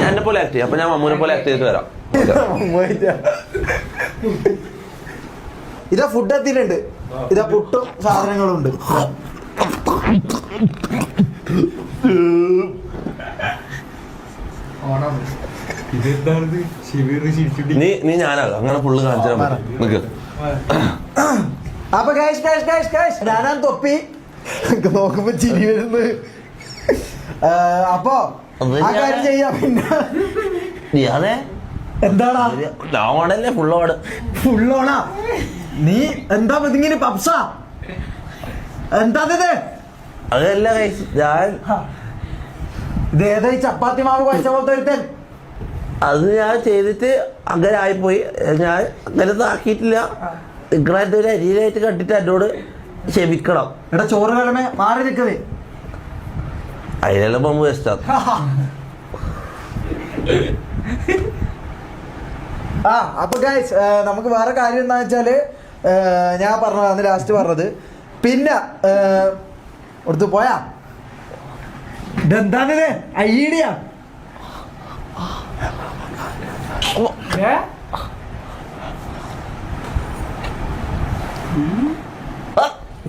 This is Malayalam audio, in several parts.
എന്നെ പോലെ ആക്ട് ചെയ്യാം. അപ്പൊ ഞാൻ മമ്മൂനെ പോലെ ആക്ട് ചെയ്തിട്ട് വരാം. ഇതാ ഫുഡ് എത്തിയിട്ടുണ്ട്. ഇതാ പുട്ടും സാധനങ്ങളും ഉണ്ട്. നീ ഞാനാകാം. അങ്ങനെ ഫുള്ള് കാണിച്ചാൽ നിക്ക്. അപ്പൊ ഞാനാണ് തൊപ്പി. നോക്കുമ്പോ ചിരി വരുന്നു. അപ്പൊ ആ കാര്യം ചെയ്യാം. പിന്നെ എന്താടാ ഫുള്ളോണാ? നീ എന്താ ഇതിങ്ങനെ പപ്സാ? എന്താ അതല്ല ഞാൻ ഇതേതാ ഈ ചപ്പാത്തി മാവ് കഴിച്ച പോലത്തെ ഒരുത്തൻ? അത് ഞാൻ ചെയ്തിട്ട് അങ്ങനെ ആയിപ്പോയി. ഞാൻ അങ്ങനെ ആക്കിയിട്ടില്ല. നിങ്ങളെന്റെ ഒരു അരിയിലായിട്ട് കണ്ടിട്ട് എന്നോട് ക്ഷമിക്കണം. എടാ ചോറ് കളമേ മാറി നിൽക്കവേ. അതിനെല്ലാം മമ്മു വേസ്റ്റാ. അപ്പൊ ഗൈസ് നമുക്ക് വേറെ കാര്യം എന്താ വെച്ചാല് ഞാൻ പറഞ്ഞത് ലാസ്റ്റ് പറഞ്ഞത്. പിന്നെ എടുത്ത് പോയാ ഇതെന്താണിത്? ഐഡിയ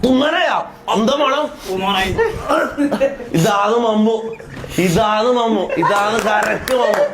തുമ്മനയാ അന്തമാണോ? ഇതാണ് മമ്മു, ഇതാണ് കറക്റ്റ് മമ്മു.